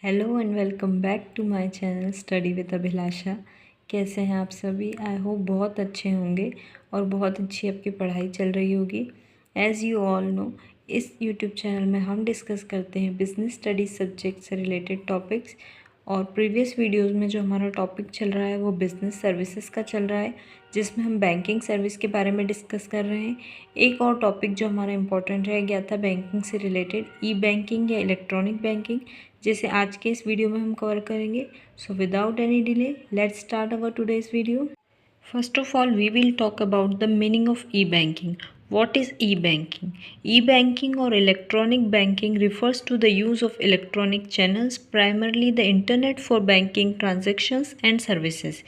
Hello and welcome back to my channel study with Abhilasha. कैसे हैं आप सभी? आई होप बहुत अच्छे होंगे और बहुत अच्छी आपकी पढ़ाई चल रही होगी। एज़ यू ऑल नो, इस यूट्यूब चैनल में हम डिस्कस करते हैं बिजनेस स्टडीज सब्जेक्ट से रिलेटेड टॉपिक्स। और प्रीवियस वीडियोस में जो हमारा टॉपिक चल रहा है वो बिज़नेस सर्विसेज का चल रहा है, जिसमें हम बैंकिंग सर्विस के बारे में डिस्कस कर रहे हैं। एक और टॉपिक जो हमारा इम्पोर्टेंट रह गया था बैंकिंग से रिलेटेड, ई बैंकिंग या इलेक्ट्रॉनिक बैंकिंग, जिसे आज के इस वीडियो में हम कवर करेंगे। So without any delay let's start our today's video. First of all, we will talk about the meaning of e-banking. What is e-banking? E-banking or electronic banking refers to the use of electronic channels, primarily the internet, for banking transactions and services.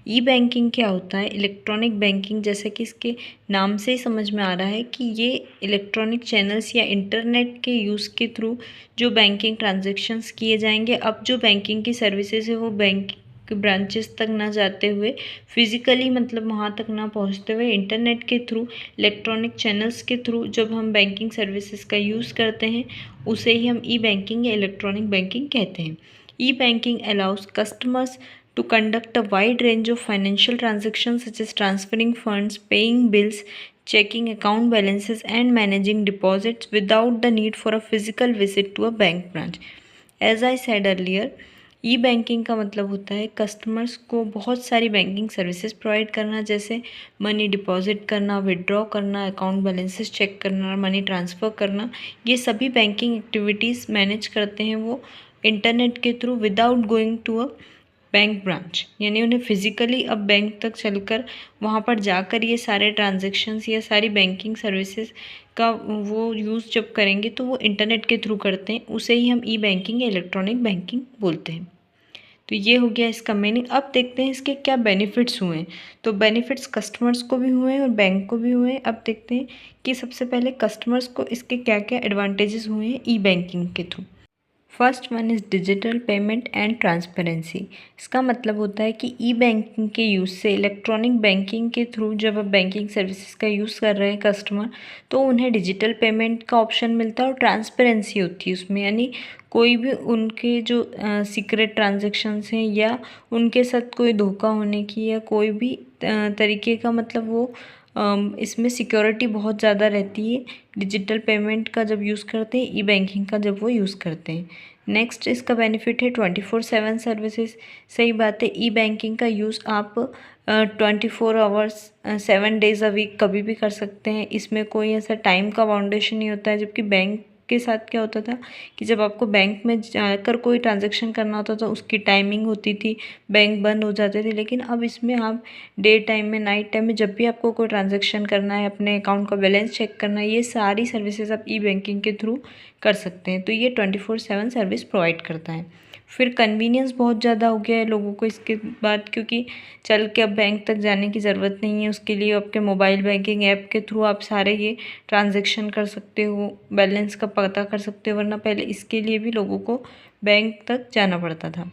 E banking क्या होता है? Electronic banking, जैसे कि इसके नाम से ही समझ में आ रहा है कि ये इलेक्ट्रॉनिक चैनल्स या इंटरनेट के यूज़ के थ्रू जो बैंकिंग ट्रांजैक्शंस किए जाएंगे। अब जो बैंकिंग की सर्विसेज है वो बैंक ब्रांचेस तक ना जाते हुए, फिज़िकली मतलब वहाँ तक ना पहुँचते हुए, इंटरनेट के थ्रू, इलेक्ट्रॉनिक चैनल्स के थ्रू जब हम बैंकिंग सर्विसेज का यूज़ करते हैं उसे ही हम ई बैंकिंग या इलेक्ट्रॉनिक बैंकिंग कहते हैं। E banking allows customers to conduct a wide range of financial transactions such as transferring funds, paying bills, checking account balances, and managing deposits without the need for a physical visit to a bank branch. As I said earlier, E banking का मतलब होता है customers को बहुत सारी banking services provide करना, जैसे money deposit करना, विड्रॉ करना, अकाउंट बैलेंसेस चेक करना, मनी ट्रांसफ़र करना। ये सभी बैंकिंग एक्टिविटीज़ मैनेज करते हैं वो इंटरनेट के through without going to a bank branch, यानी उन्हें फिज़िकली अब बैंक तक चलकर वहाँ पर जाकर ये सारे ट्रांजैक्शंस या सारी बैंकिंग सर्विसेज का वो यूज़ जब करेंगे तो वो इंटरनेट के थ्रू करते हैं, उसे ही हम ई बैंकिंग या इलेक्ट्रॉनिक बैंकिंग बोलते हैं। तो ये हो गया इसका मीनिंग। अब देखते हैं इसके क्या बेनिफिट्स हुए हैं। तो बेनिफिट्स कस्टमर्स को भी हुए हैं और बैंक को भी हुए हैं। अब देखते हैं कि सबसे पहले कस्टमर्स को इसके क्या क्या एडवांटेजेस हुए हैं ई बैंकिंग के through. First one is digital payment and transparency. इसका मतलब होता है कि ई बैंकिंग के यूज़ से, इलेक्ट्रॉनिक बैंकिंग के थ्रू जब अब बैंकिंग सर्विसेज का यूज़ कर रहे हैं कस्टमर, तो उन्हें डिजिटल पेमेंट का ऑप्शन मिलता है और ट्रांसपेरेंसी होती है उसमें, यानी कोई भी उनके जो सीक्रेट ट्रांजेक्शन्स हैं या उनके साथ कोई धोखा होने की या कोई भी तरीके का, मतलब वो इसमें सिक्योरिटी बहुत ज़्यादा रहती है डिजिटल पेमेंट का जब यूज़ करते हैं, ई बैंकिंग का जब वो यूज़ करते हैं। नेक्स्ट इसका बेनिफिट है 24/7 सर्विसेज। सही बात है, ई बैंकिंग का यूज़ आप 24 आवर्स 7 डेज़ अ वीक कभी भी कर सकते हैं। इसमें कोई ऐसा टाइम का बाउंडेशन नहीं होता है, जबकि बैंक के साथ क्या होता था कि जब आपको बैंक में जाकर कोई ट्रांजैक्शन करना होता था उसकी टाइमिंग होती थी, बैंक बंद हो जाते थे। लेकिन अब इसमें आप डे टाइम में, नाइट टाइम में, जब भी आपको कोई ट्रांजैक्शन करना है, अपने अकाउंट का बैलेंस चेक करना है, ये सारी सर्विसेज आप ई बैंकिंग के थ्रू कर सकते हैं। तो ये 24/7 सर्विस प्रोवाइड करता है। फिर कन्वीनियंस बहुत ज़्यादा हो गया है लोगों को इसके बाद, क्योंकि चल के अब बैंक तक जाने की ज़रूरत नहीं है। उसके लिए आपके मोबाइल बैंकिंग ऐप के थ्रू आप सारे ये ट्रांजैक्शन कर सकते हो, बैलेंस का पता कर सकते हो, वरना पहले इसके लिए भी लोगों को बैंक तक जाना पड़ता था।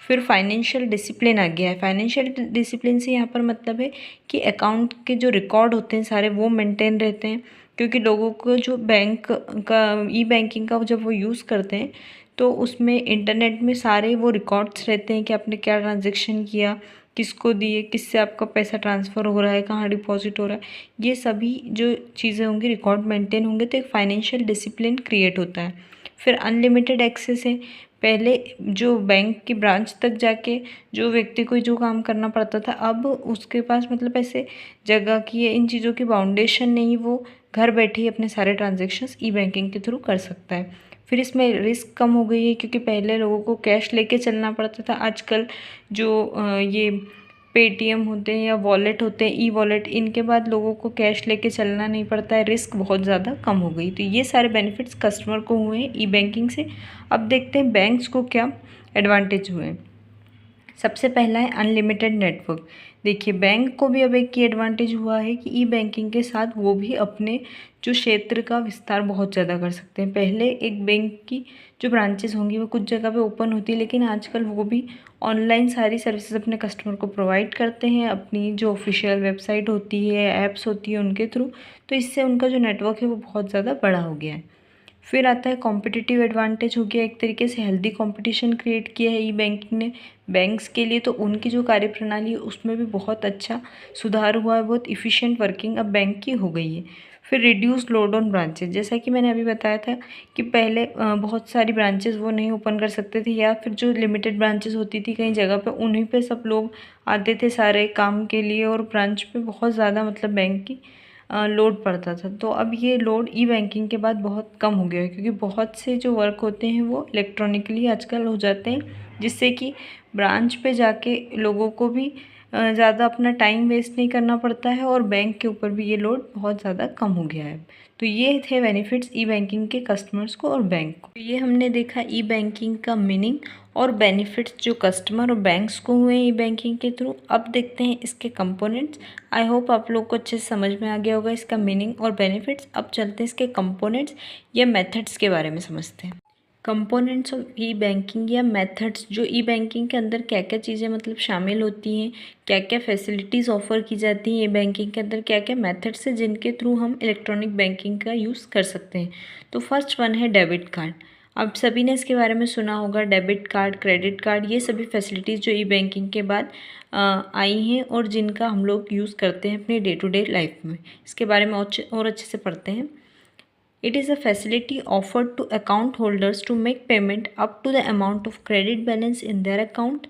फिर फाइनेंशियल डिसिप्लिन आ गया है। फाइनेंशियल डिसिप्लिन से यहाँ पर मतलब है कि अकाउंट के जो रिकॉर्ड होते हैं सारे वो मेंटेन रहते हैं, क्योंकि लोगों को जो बैंक का ई बैंकिंग का जब वो यूज़ करते हैं तो उसमें इंटरनेट में सारे वो रिकॉर्ड्स रहते हैं कि आपने क्या ट्रांजैक्शन किया, किसको दिए, किससे आपका पैसा ट्रांसफ़र हो रहा है, कहाँ डिपॉजिट हो रहा है, ये सभी जो चीज़ें होंगी रिकॉर्ड मेंटेन होंगे, तो एक फाइनेंशियल डिसिप्लिन क्रिएट होता है। फिर अनलिमिटेड एक्सेस है। पहले जो बैंक की ब्रांच तक जाके जो व्यक्ति को जो काम करना पड़ता था, अब उसके पास मतलब ऐसे जगह की या इन चीज़ों की बाउंडेशन नहीं, वो घर बैठे ही अपने सारे ट्रांजैक्शंस ई बैंकिंग के थ्रू कर सकता है। फिर इसमें रिस्क कम हो गई है, क्योंकि पहले लोगों को कैश लेके चलना पड़ता था। आजकल जो ये पेटीएम होते हैं या वॉलेट होते हैं, ई वॉलेट, इनके बाद लोगों को कैश लेके चलना नहीं पड़ता है, रिस्क बहुत ज़्यादा कम हो गई। तो ये सारे बेनिफिट्स कस्टमर को हुए हैं ई बैंकिंग से। अब देखते हैं बैंक्स को क्या एडवांटेज हुए हैं। सबसे पहला है अनलिमिटेड नेटवर्क। देखिए, बैंक को भी अब एक की एडवांटेज हुआ है कि ई बैंकिंग के साथ वो भी अपने जो क्षेत्र का विस्तार बहुत ज़्यादा कर सकते हैं। पहले एक बैंक की जो ब्रांचेस होंगी वो कुछ जगह पे ओपन होती है, लेकिन आजकल वो भी ऑनलाइन सारी सर्विसेज अपने कस्टमर को प्रोवाइड करते हैं, अपनी जो ऑफिशियल वेबसाइट होती है, ऐप्स होती है, उनके थ्रू। तो इससे उनका जो नेटवर्क है वो बहुत ज़्यादा बड़ा हो गया है। फिर आता है कॉम्पिटिटिव एडवांटेज हो गया, एक तरीके से हेल्दी कंपटीशन क्रिएट किया है ई बैंकिंग ने बैंक्स के लिए, तो उनकी जो कार्यप्रणाली है उसमें भी बहुत अच्छा सुधार हुआ है, बहुत इफ़िशिएंट वर्किंग अब बैंक की हो गई है। फिर रिड्यूस लोड ऑन ब्रांचेज, जैसा कि मैंने अभी बताया था कि पहले बहुत सारी ब्रांचेस वो नहीं ओपन कर सकते थे, या फिर जो लिमिटेड ब्रांचेस होती थी कई जगह पे उन्हीं पे सब लोग आते थे सारे काम के लिए, और ब्रांच पे बहुत ज़्यादा मतलब बैंक की लोड पड़ता था। तो अब ये लोड ई बैंकिंग के बाद बहुत कम हो गया है, क्योंकि बहुत से जो वर्क होते हैं वो इलेक्ट्रॉनिकली आजकल हो जाते हैं, जिससे कि ब्रांच पे जाके लोगों को भी ज़्यादा अपना टाइम वेस्ट नहीं करना पड़ता है, और बैंक के ऊपर भी ये लोड बहुत ज़्यादा कम हो गया है। तो ये थे बेनिफिट्स ई बैंकिंग के कस्टमर्स को और बैंक को। तो ये हमने देखा ई बैंकिंग का मीनिंग और बेनिफिट्स जो कस्टमर और बैंक्स को हुए ई बैंकिंग के थ्रू। अब देखते हैं इसके कंपोनेंट्स। आई होप आप लोग को अच्छे से समझ में आ गया होगा इसका मीनिंग और बेनिफिट्स। अब चलते हैं इसके कंपोनेंट्स या मेथड्स के बारे में समझते हैं। कंपोनेंट्स ऑफ ई बैंकिंग या मेथड्स, जो ई बैंकिंग के अंदर क्या क्या चीज़ें मतलब शामिल होती हैं, क्या क्या फैसिलिटीज़ ऑफर की जाती हैं ई बैंकिंग के अंदर, क्या क्या मेथड्स हैं जिनके थ्रू हम इलेक्ट्रॉनिक बैंकिंग का यूज़ कर सकते हैं। तो फर्स्ट वन है डेबिट कार्ड। अब सभी ने इसके बारे में सुना होगा, डेबिट कार्ड, क्रेडिट कार्ड, ये सभी फैसिलिटीज़ जो ई बैंकिंग के बाद आई हैं और जिनका हम लोग यूज़ करते हैं अपने डे टू डे लाइफ में। इसके बारे में और अच्छे से पढ़ते हैं। It is a facility offered to account holders to make payment up to the amount of credit balance in their account.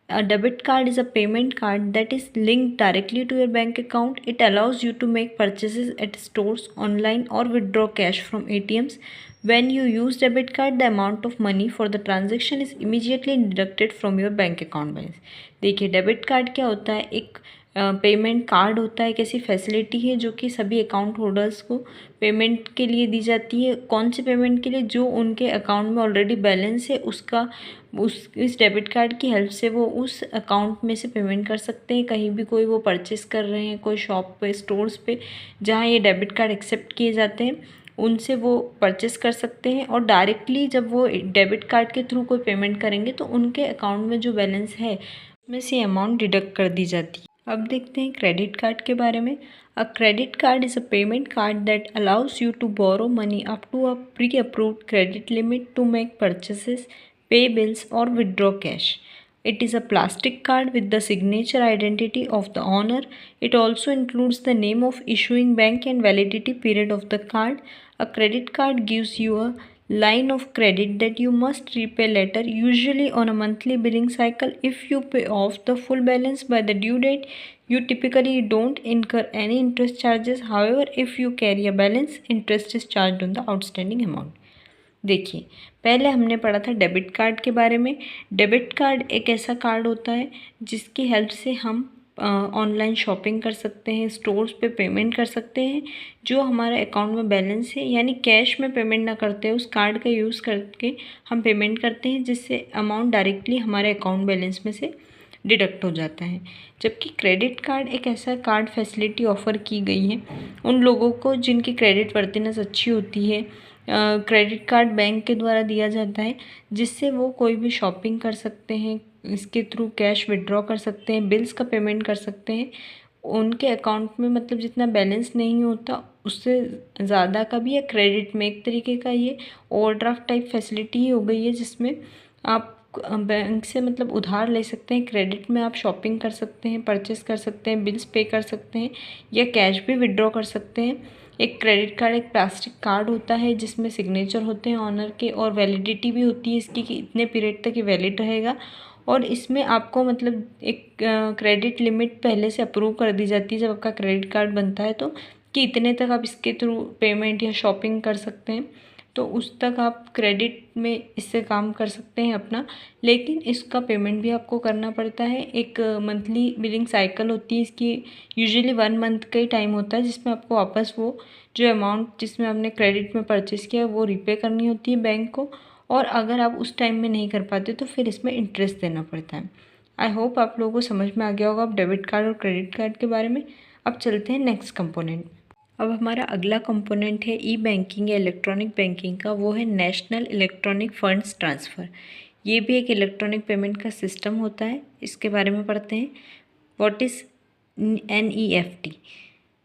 A debit card is a payment card that is linked directly to your bank account. It allows you to make purchases at stores, online, or withdraw cash from ATMs. When you use debit card, the amount of money for the transaction is immediately deducted from your bank account balance. देखिए debit card क्या होता है, एक payment card होता है, एक ऐसी facility है जो कि सभी अकाउंट होल्डर्स को पेमेंट के लिए दी जाती है। कौन से पेमेंट के लिए? जो उनके अकाउंट में ऑलरेडी बैलेंस है उसका इस डेबिट कार्ड की हेल्प से वो उस अकाउंट में से पेमेंट कर सकते हैं। कहीं भी कोई वो परचेस कर रहे हैं, कोई शॉप पे, स्टोर्स पे जहाँ ये डेबिट कार्ड एक्सेप्ट किए जाते हैं, उनसे वो परचेस कर सकते हैं। और डायरेक्टली जब वो डेबिट कार्ड के थ्रू कोई पेमेंट करेंगे तो उनके अकाउंट में जो बैलेंस है उसमें से अमाउंट डिडक्ट कर दी जाती है। अब देखते हैं क्रेडिट कार्ड के बारे में। A credit card is a payment card that allows you to borrow money up to a pre approved credit limit to make purchases, pay bills और withdraw cash. It is a plastic card with the signature identity of the owner. It also includes the name of issuing bank and validity period of the card. A credit card gives you a line of credit that you must repay later, usually on a monthly billing cycle. If you pay off the full balance by the due date, you typically don't incur any interest charges. However, if you carry a balance, interest is charged on the outstanding amount. देखिए, पहले हमने पढ़ा था debit card के बारे में। Debit card एक ऐसा कार्ड होता है जिसकी हेल्प से हम ऑनलाइन शॉपिंग कर सकते हैं, स्टोर्स पे पेमेंट कर सकते हैं। जो हमारे अकाउंट में बैलेंस है, यानी कैश में पेमेंट ना करते हैं, उस कार्ड का यूज़ करके हम पेमेंट करते हैं, जिससे अमाउंट डायरेक्टली हमारे अकाउंट बैलेंस में से डिडक्ट हो जाता है। जबकि क्रेडिट कार्ड एक ऐसा कार्ड फैसिलिटी ऑफ़र की गई है उन लोगों को जिनकी क्रेडिट वर्थिनेस अच्छी होती है। क्रेडिट कार्ड बैंक के द्वारा दिया जाता है, जिससे वो कोई भी शॉपिंग कर सकते हैं, इसके थ्रू कैश विड्रॉ कर सकते हैं, बिल्स का पेमेंट कर सकते हैं। उनके अकाउंट में मतलब जितना बैलेंस नहीं होता उससे ज़्यादा का भी, या क्रेडिट में एक तरीके का ये ओवरड्राफ्ट टाइप फैसिलिटी ही हो गई है, जिसमें आप बैंक से मतलब उधार ले सकते हैं। क्रेडिट में आप शॉपिंग कर सकते हैं, परचेस कर सकते हैं, बिल्स पे कर सकते हैं, या कैश भी विड्रॉ कर सकते हैं। एक क्रेडिट कार्ड एक प्लास्टिक कार्ड होता है जिसमें सिग्नेचर होते हैं ऑनर के, और वैलिडिटी भी होती है इसकी कि इतने पीरियड तक ये वैलिड रहेगा। और इसमें आपको मतलब एक क्रेडिट लिमिट पहले से अप्रूव कर दी जाती है जब आपका क्रेडिट कार्ड बनता है, तो कि इतने तक आप इसके थ्रू पेमेंट या शॉपिंग कर सकते हैं, तो उस तक आप क्रेडिट में इससे काम कर सकते हैं अपना। लेकिन इसका पेमेंट भी आपको करना पड़ता है। एक मंथली बिलिंग साइकिल होती है इसकी, यूजुअली 1 मंथ का ही टाइम होता है, जिसमें आपको वापस वो जो अमाउंट जिसमें आपने क्रेडिट में परचेस किया वो रीपे करनी होती है बैंक को। और अगर आप उस टाइम में नहीं कर पाते तो फिर इसमें इंटरेस्ट देना पड़ता है। आई होप आप लोगों को समझ में आ गया होगा अब डेबिट कार्ड और क्रेडिट कार्ड के बारे में। अब चलते हैं नेक्स्ट कंपोनेंट। अब हमारा अगला कंपोनेंट है ई बैंकिंग या इलेक्ट्रॉनिक बैंकिंग का, वो है नेशनल इलेक्ट्रॉनिक फंड्स ट्रांसफ़र। ये भी एक इलेक्ट्रॉनिक पेमेंट का सिस्टम होता है। इसके बारे में पढ़ते हैं। What is NEFT?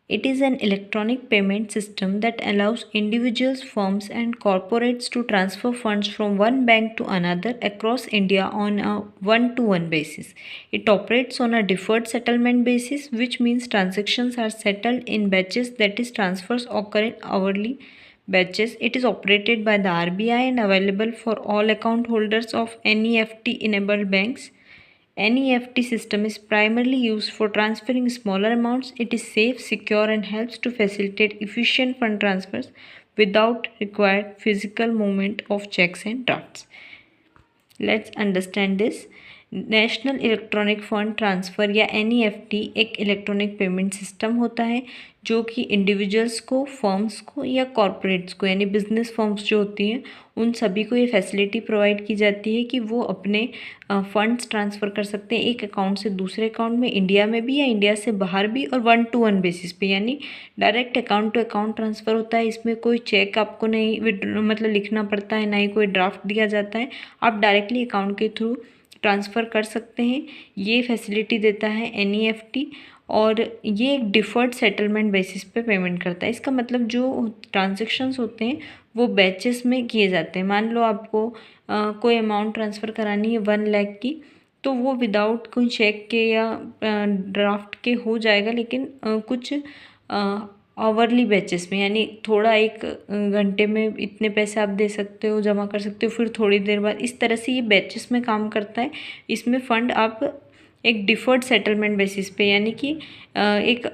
It is an electronic payment system that allows individuals, firms, and corporates to transfer funds from one bank to another across India on a one-to-one basis. It operates on a deferred settlement basis, which means transactions are settled in batches, that is, transfers occur in hourly batches. It is operated by the RBI and available for all account holders of NEFT-enabled banks. NEFT system is primarily used for transferring smaller amounts. It is safe, secure, and helps to facilitate efficient fund transfers without required physical movement of checks and drafts. Let's understand this. National electronic fund transfer या NEFT एक electronic payment system होता है जो कि individuals को, firms को या corporates को, यानी बिजनेस फर्म्स जो होती हैं उन सभी को ये फैसिलिटी प्रोवाइड की जाती है कि वो अपने फंड्स ट्रांसफ़र कर सकते हैं एक अकाउंट से दूसरे अकाउंट में, इंडिया में भी या इंडिया से बाहर भी, और वन टू वन बेसिस पे, यानी direct account to account transfer होता है। इसमें कोई चेक आपको नहीं मतलब लिखना पड़ता है, ना ही कोई ड्राफ्ट दिया जाता है। आप डायरेक्टली अकाउंट के थ्रू ट्रांसफ़र कर सकते हैं। ये फैसिलिटी देता है NEFT, और ये एक डिफ़र्ड सेटलमेंट बेसिस पे पेमेंट करता है। इसका मतलब जो ट्रांजेक्शन्स होते हैं वो बैचेस में किए जाते हैं। मान लो आपको कोई अमाउंट ट्रांसफ़र करानी है 1 लाख की, तो वो विदाउट कोई चेक के या ड्राफ्ट के हो जाएगा, लेकिन कुछ आवरली बैचेस में, यानी थोड़ा एक घंटे में इतने पैसे आप दे सकते हो, जमा कर सकते हो, फिर थोड़ी देर बाद, इस तरह से ये बैचेस में काम करता है। इसमें फ़ंड आप एक डिफ़र्ड सेटलमेंट बेसिस पे, यानी कि एक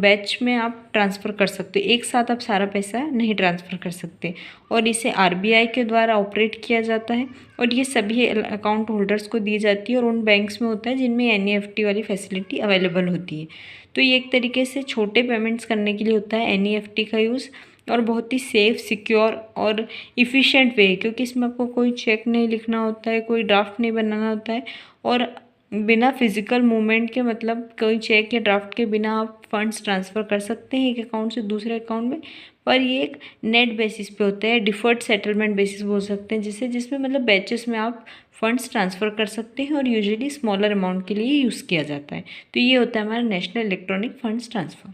बैच में आप ट्रांसफ़र कर सकते हो, एक साथ आप सारा पैसा नहीं ट्रांसफ़र कर सकते। और इसे RBI के द्वारा ऑपरेट किया जाता है, और ये सभी अकाउंट होल्डर्स को दी जाती है, और उन बैंक्स में होता है जिनमें NEFT वाली फैसिलिटी अवेलेबल होती है। तो ये एक तरीके से छोटे पेमेंट्स करने के लिए होता है NEFT का यूज़, और बहुत ही सेफ़, सिक्योर और इफ़िशिएंट वे है, क्योंकि इसमें आपको कोई चेक नहीं लिखना होता है, कोई ड्राफ्ट नहीं बनाना होता है, और बिना फिज़िकल मूवमेंट के, मतलब कोई चेक या ड्राफ्ट के बिना आप फंड्स ट्रांसफ़र कर सकते हैं एक अकाउंट से दूसरे अकाउंट में। पर ये एक नेट बेसिस पे होता है, डिफ़र्ड सेटलमेंट बेसिस बोल सकते हैं जिसमें मतलब बैचेस में आप फंड्स ट्रांसफ़र कर सकते हैं, और यूजुअली स्मॉलर अमाउंट के लिए यूज़ किया जाता है। तो ये होता है हमारा नेशनल इलेक्ट्रॉनिक फंड्स ट्रांसफ़र।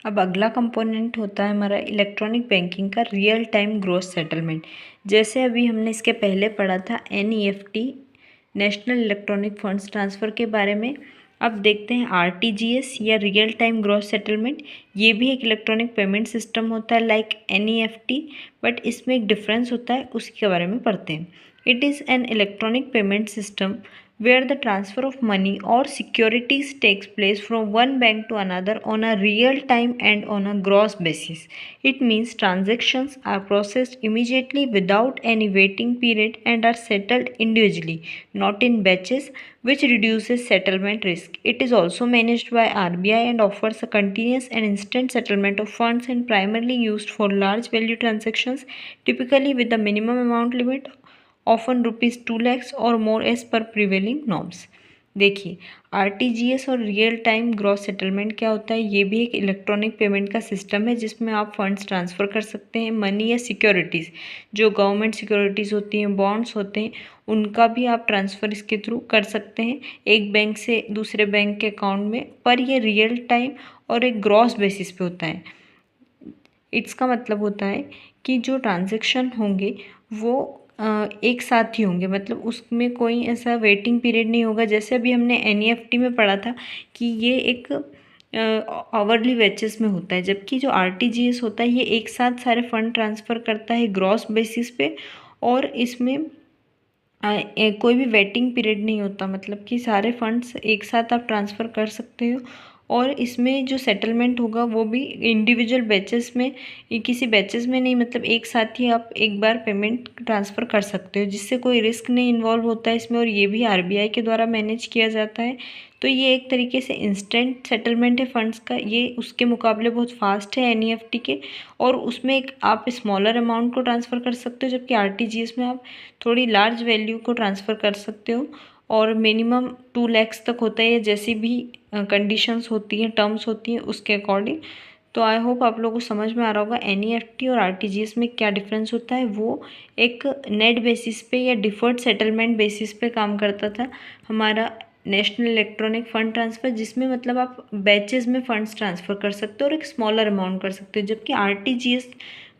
अब अगला कंपोनेंट होता है हमारा इलेक्ट्रॉनिक बैंकिंग का रियल टाइम ग्रॉस सेटलमेंट। जैसे अभी हमने इसके पहले पढ़ा था NEFT, national electronic funds transfer के बारे में। अब देखते हैं RTGS या रियल टाइम ग्रॉस सेटलमेंट। ये भी एक इलेक्ट्रॉनिक पेमेंट सिस्टम होता है लाइक NEFT, बट इसमें एक डिफरेंस होता है, उसके बारे में पढ़ते हैं। It is an electronic payment system where the transfer of money or securities takes place from one bank to another on a real time and on a gross basis. It means transactions are processed immediately without any waiting period and are settled individually, not in batches, which reduces settlement risk. It is also managed by RBI and offers a continuous and instant settlement of funds, and primarily used for large value transactions, typically with a minimum amount limit often ₹2 lakhs और more as per prevailing norms. देखिए, RTGS और real time gross settlement क्या होता है। ये भी एक electronic payment का सिस्टम है जिसमें आप फंड्स ट्रांसफ़र कर सकते हैं, मनी या सिक्योरिटीज़, जो गवर्नमेंट सिक्योरिटीज़ होती हैं, बॉन्ड्स होते हैं, उनका भी आप ट्रांसफ़र इसके थ्रू कर सकते हैं एक बैंक से दूसरे बैंक के अकाउंट में। पर ये रियल टाइम और एक ग्रॉस बेसिस पे होता है। इसका मतलब होता है कि जो ट्रांजेक्शन होंगे वो एक साथ ही होंगे, मतलब उसमें कोई ऐसा वेटिंग पीरियड नहीं होगा। जैसे अभी हमने NEFT में पढ़ा था कि ये एक आवरली बैचेस में होता है, जबकि जो RTGS होता है ये एक साथ सारे फंड ट्रांसफ़र करता है ग्रॉस बेसिस पे, और इसमें कोई भी वेटिंग पीरियड नहीं होता, मतलब कि सारे फंड्स एक साथ आप ट्रांसफ़र कर सकते हो। और इसमें जो सेटलमेंट होगा वो भी इंडिविजुअल बैचेस में, किसी बैचेस में नहीं, मतलब एक साथ ही आप एक बार पेमेंट ट्रांसफ़र कर सकते हो, जिससे कोई रिस्क नहीं इन्वॉल्व होता है इसमें, और ये भी RBI के द्वारा मैनेज किया जाता है। तो ये एक तरीके से इंस्टेंट सेटलमेंट है फंड्स का। ये उसके मुकाबले बहुत फास्ट है NEFT के, और उसमें एक आप स्मॉलर अमाउंट को ट्रांसफ़र कर सकते हो, जबकि RTGS में आप थोड़ी लार्ज वैल्यू को ट्रांसफ़र कर सकते हो, और मिनिमम 2 lakhs तक होता है, जैसी भी कंडीशंस होती हैं, टर्म्स होती हैं, उसके अकॉर्डिंग। तो आई होप आप लोगों को समझ में आ रहा होगा NEFT और RTGS में क्या डिफरेंस होता है। वो एक नेट बेसिस पे या डिफ़र्ड सेटलमेंट बेसिस पे काम करता था, हमारा नेशनल इलेक्ट्रॉनिक फ़ंड ट्रांसफ़र, जिसमें मतलब आप बैचेज़ में फ़ंड्स ट्रांसफ़र कर सकते हो और एक स्मॉलर अमाउंट कर सकते हो। जबकि आरटीजीएस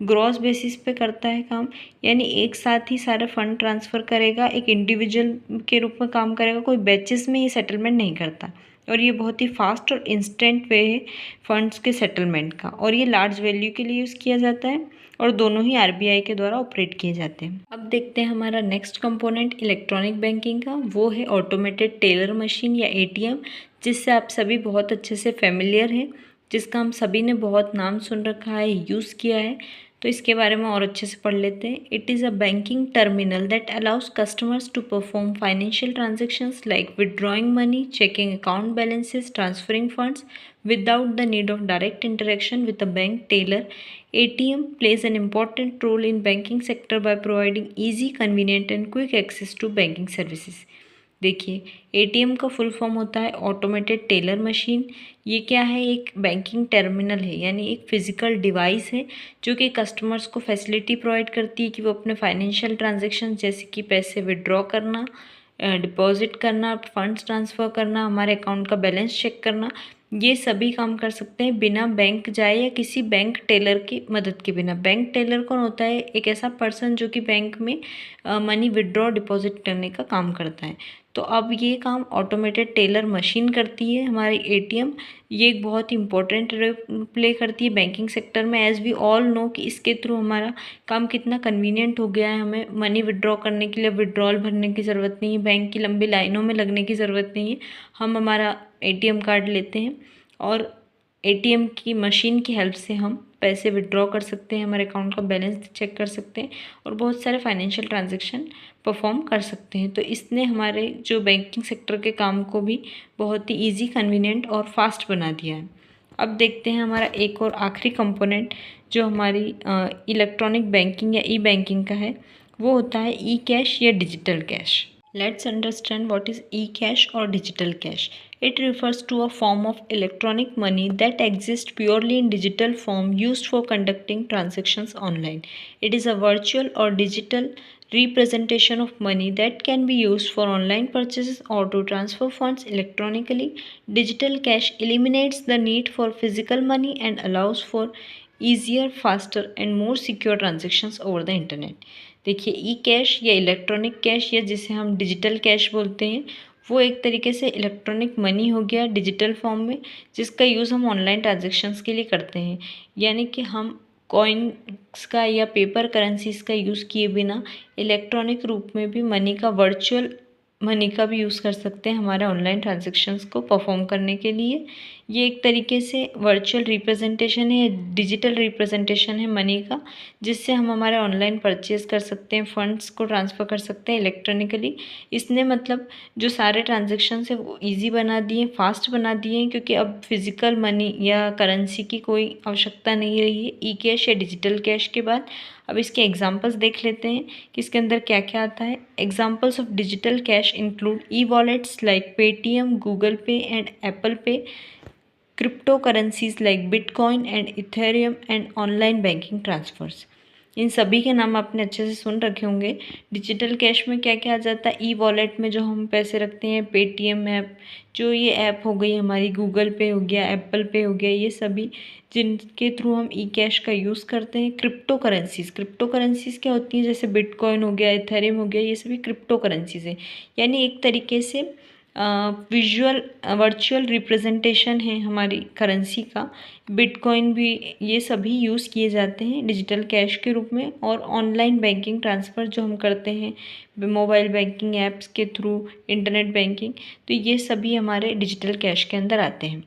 ग्रॉस बेसिस पे करता है काम, यानी एक साथ ही सारा फंड ट्रांसफ़र करेगा, एक इंडिविजुअल के रूप में काम करेगा, कोई बैचेस में ये सेटलमेंट नहीं करता। और ये बहुत ही फास्ट और इंस्टेंट वे है फंड्स के सेटलमेंट का, और ये लार्ज वैल्यू के लिए यूज़ किया जाता है और दोनों ही आरबीआई के द्वारा ऑपरेट किए जाते हैं। अब देखते हैं हमारा नेक्स्ट कंपोनेंट इलेक्ट्रॉनिक बैंकिंग का, वो है ऑटोमेटेड टेलर मशीन या एटीएम, जिससे आप सभी बहुत अच्छे से फेमिलियर हैं, जिसका हम सभी ने बहुत नाम सुन रखा है, यूज़ किया है। तो इसके बारे में और अच्छे से पढ़ लेते हैं। It is a banking terminal that allows customers to perform financial transactions like withdrawing money, checking account balances, transferring funds without the need of direct interaction with a bank teller. ATM plays an important role in banking sector by providing easy, convenient and quick access to banking services. देखिए, ATM का full form होता है automated teller machine. ये क्या है? एक banking terminal है, यानी एक फिजिकल डिवाइस है जो कि कस्टमर्स को फैसिलिटी प्रोवाइड करती है कि वो अपने फाइनेंशियल ट्रांजैक्शन जैसे कि पैसे विड्रॉ करना, डिपॉजिट करना, फंड्स ट्रांसफ़र करना, हमारे अकाउंट का बैलेंस चेक करना, ये सभी काम कर सकते हैं बिना बैंक जाए या किसी बैंक टेलर की मदद के बिना। बैंक टेलर कौन होता है? एक ऐसा पर्सन जो कि बैंक में मनी विड्रॉ डिपॉजिट करने का काम करता है। तो अब ये काम ऑटोमेटेड टेलर मशीन करती है हमारी एटीएम। ये एक बहुत ही इंपॉर्टेंट रोल प्ले करती है बैंकिंग सेक्टर में, एज़ वी ऑल नो कि इसके थ्रू हमारा काम कितना कन्वीनियंट हो गया है। हमें मनी विड्रॉ करने के लिए विड्रॉल भरने की ज़रूरत नहीं है, बैंक की लंबी लाइनों में लगने की ज़रूरत नहीं है। हम हमारा एटीएम कार्ड लेते हैं और एटीएम की मशीन की हेल्प से हम पैसे विड्रॉ कर सकते हैं, हमारे अकाउंट का बैलेंस चेक कर सकते हैं और बहुत सारे फाइनेंशियल ट्रांजैक्शन परफॉर्म कर सकते हैं। तो इसने हमारे जो बैंकिंग सेक्टर के काम को भी बहुत ही ईजी, कन्वीनियंट और फास्ट बना दिया है। अब देखते हैं हमारा एक और आखिरी कंपोनेंट जो हमारी इलेक्ट्रॉनिक बैंकिंग या ई बैंकिंग का है, वो होता है ई कैश या digital cash. Let's understand what is e-cash or digital cash. It refers to a form of electronic money that exists purely in digital form used for conducting transactions online. It is a virtual or digital representation of money that can be used for online purchases or to transfer funds electronically. Digital cash eliminates the need for physical money and allows for easier, faster and more secure transactions over the internet. देखिए, ई cash या electronic cash या जिसे हम digital cash बोलते हैं, वो एक तरीके से इलेक्ट्रॉनिक मनी हो गया डिजिटल फॉर्म में, जिसका यूज़ हम ऑनलाइन ट्रांजेक्शन्स के लिए करते हैं। यानी कि हम कॉइन्स का या पेपर करेंसीज का यूज़ किए बिना इलेक्ट्रॉनिक रूप में भी मनी का, वर्चुअल मनी का भी यूज़ कर सकते हैं हमारे ऑनलाइन ट्रांजेक्शन्स को परफॉर्म करने के लिए। ये एक तरीके से वर्चुअल रिप्रेजेंटेशन है, डिजिटल रिप्रेजेंटेशन है मनी का, जिससे हम हमारे ऑनलाइन परचेज़ कर सकते हैं, फंड्स को ट्रांसफ़र कर सकते हैं इलेक्ट्रॉनिकली। इसने मतलब जो सारे ट्रांजेक्शन्स है वो ईजी बना दिए, फास्ट बना दिए हैं, क्योंकि अब फिज़िकल मनी या करेंसी की कोई आवश्यकता नहीं रही है ई कैश या डिजिटल कैश के बाद। अब इसके एग्जांपल्स देख लेते हैं कि इसके अंदर क्या क्या आता है। Examples of digital cash include e wallets like Paytm, Google Pay and Apple Pay, cryptocurrencies like Bitcoin and Ethereum and online banking transfers. इन सभी के नाम आपने अच्छे से सुन रखे होंगे। डिजिटल कैश में क्या क्या आ जाता है? ई वॉलेट में जो हम पैसे रखते हैं, पेटीएम ऐप, जो ये ऐप हो गई हमारी, गूगल पे हो गया, एप्पल पे हो गया, ये सभी जिनके थ्रू हम ई कैश का यूज़ करते हैं। क्रिप्टो करेंसीज़ क्या होती हैं? जैसे बिटकॉइन हो गया, इथेरियम हो गया, ये सभी क्रिप्टो करेंसीज़ हैं। यानी एक तरीके से वर्चुअल रिप्रेजेंटेशन है हमारी करेंसी का। बिटकॉइन भी, ये सभी यूज़ किए जाते हैं डिजिटल कैश के रूप में। और ऑनलाइन बैंकिंग ट्रांसफ़र जो हम करते हैं मोबाइल बैंकिंग ऐप्स के थ्रू, इंटरनेट बैंकिंग, तो ये सभी हमारे डिजिटल कैश के अंदर आते हैं।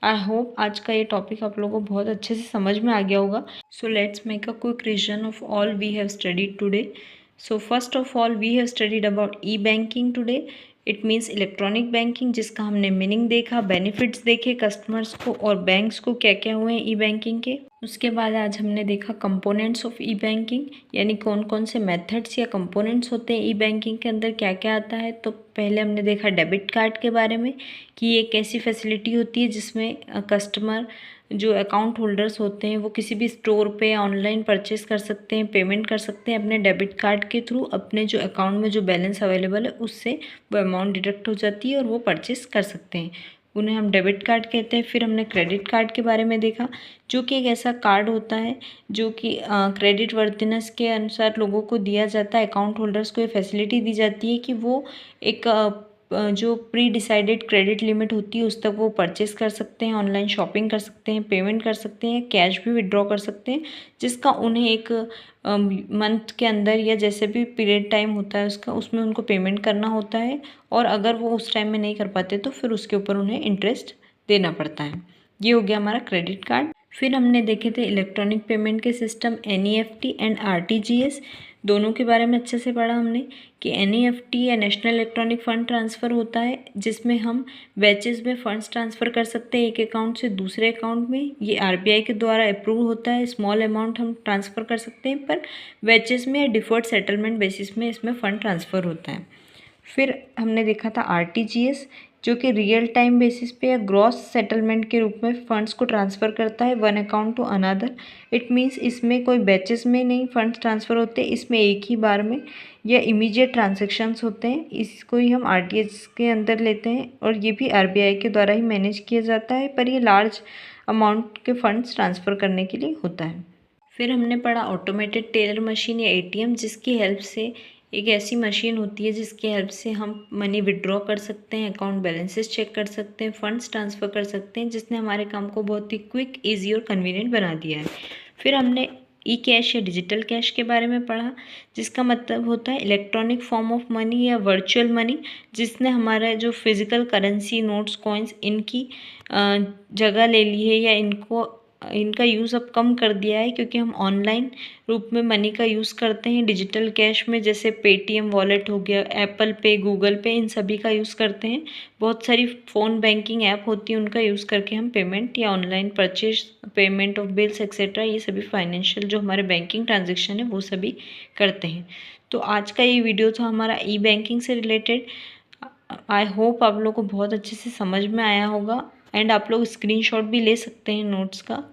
आई होप आज का ये टॉपिक आप लोगों को बहुत अच्छे से समझ में आ गया होगा। So let's make a quick revision of all we have studied today. So first of all we have studied about e-banking today. It means electronic banking, जिसका हमने मीनिंग देखा, बेनिफिट्स देखे कस्टमर्स को और बैंक्स को क्या क्या हुए हैं ई बैंकिंग के। उसके बाद आज हमने देखा कंपोनेंट्स ऑफ ई बैंकिंग, यानी कौन कौन से मेथड्स या कंपोनेंट्स होते हैं ई बैंकिंग के अंदर, क्या क्या आता है। तो पहले हमने देखा डेबिट कार्ड के बारे में कि ये एक ऐसी फैसिलिटी होती है जिसमें कस्टमर जो अकाउंट होल्डर्स होते हैं वो किसी भी स्टोर पे ऑनलाइन परचेस कर सकते हैं, पेमेंट कर सकते हैं अपने डेबिट कार्ड के थ्रू। अपने जो अकाउंट में जो बैलेंस अवेलेबल है उससे वो अमाउंट डिडक्ट हो जाती है और वो परचेस कर सकते हैं। उन्हें हम डेबिट कार्ड कहते हैं। फिर हमने क्रेडिट कार्ड के बारे में देखा, जो कि एक ऐसा कार्ड होता है जो कि क्रेडिट वर्थिनेस के अनुसार लोगों को दिया जाता है। अकाउंट होल्डर्स को ये फैसिलिटी दी जाती है कि वो एक जो प्री डिसाइडेड क्रेडिट लिमिट होती है उस तक वो परचेस कर सकते हैं, ऑनलाइन शॉपिंग कर सकते हैं, पेमेंट कर सकते हैं, कैश भी विड्रॉ कर सकते हैं, जिसका उन्हें एक मंथ के अंदर या जैसे भी पीरियड टाइम होता है उसका, उसमें उनको पेमेंट करना होता है। और अगर वो उस टाइम में नहीं कर पाते तो फिर उसके ऊपर उन्हें इंटरेस्ट देना पड़ता है। ये हो गया हमारा क्रेडिट कार्ड। फिर हमने देखे थे इलेक्ट्रॉनिक पेमेंट के सिस्टम NEFT एंड RTGS। दोनों के बारे में अच्छे से पढ़ा हमने कि NEFT या नेशनल इलेक्ट्रॉनिक फ़ंड ट्रांसफ़र होता है, जिसमें हम बैचेस में फ़ंड्स ट्रांसफ़र कर सकते हैं एक अकाउंट से दूसरे अकाउंट में। ये RBI के द्वारा अप्रूव होता है। स्मॉल अमाउंट हम ट्रांसफ़र कर सकते हैं, पर बैचेस में या डिफ़र्ड सेटलमेंट बेसिस में इसमें फ़ंड ट्रांसफ़र होता है। फिर हमने देखा था RTGS, जो कि रियल टाइम बेसिस पे या ग्रॉस सेटलमेंट के रूप में फ़ंड्स को ट्रांसफ़र करता है one account to another. It means इसमें कोई बैचेस में नहीं फंड्स ट्रांसफ़र होते, इसमें एक ही बार में या इमीडिएट ट्रांजेक्शन्स होते हैं। इसको ही हम RTGS के अंदर लेते हैं और ये भी RBI के द्वारा ही मैनेज किया जाता है, पर ये लार्ज अमाउंट के फंड्स ट्रांसफ़र करने के लिए होता है। फिर हमने पढ़ा ऑटोमेटेड टेलर मशीन या ATM, जिसकी हेल्प से एक ऐसी मशीन होती है जिसकी हेल्प से हम मनी विड्रॉ कर सकते हैं, अकाउंट बैलेंसेस चेक कर सकते हैं, फंड्स ट्रांसफ़र कर सकते हैं, जिसने हमारे काम को बहुत ही क्विक, ईजी और कन्वीनियंट बना दिया है। फिर हमने कैश या डिजिटल कैश के बारे में पढ़ा, जिसका मतलब होता है इलेक्ट्रॉनिक फॉर्म ऑफ मनी या वर्चुअल मनी, जिसने हमारा जो फिज़िकल करेंसी, नोट्स, कॉइन्स, इनकी जगह ले ली है या इनका यूज़ अब कम कर दिया है, क्योंकि हम ऑनलाइन रूप में मनी का यूज़ करते हैं। डिजिटल कैश में जैसे पेटीएम वॉलेट हो गया, एप्पल पे, गूगल पे, इन सभी का यूज़ करते हैं। बहुत सारी फ़ोन बैंकिंग ऐप होती है, उनका यूज़ करके हम पेमेंट या online purchase, payment of bills etcetera, ये सभी फाइनेंशियल जो हमारे बैंकिंग ट्रांजेक्शन है वो सभी करते हैं। तो आज का ये वीडियो था हमारा बैंकिंग से रिलेटेड। आई होप आप लोग को बहुत अच्छे से समझ में आया होगा, एंड आप लोग स्क्रीनशॉट भी ले सकते हैं नोट्स का।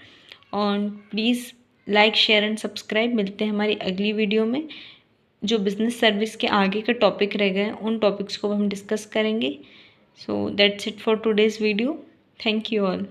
और please like, share and subscribe. मिलते हैं हमारी अगली वीडियो में। जो बिज़नेस सर्विस के आगे के टॉपिक रह गए हैं उन टॉपिक्स को हम डिस्कस करेंगे। So that's it for today's video. Thank you all.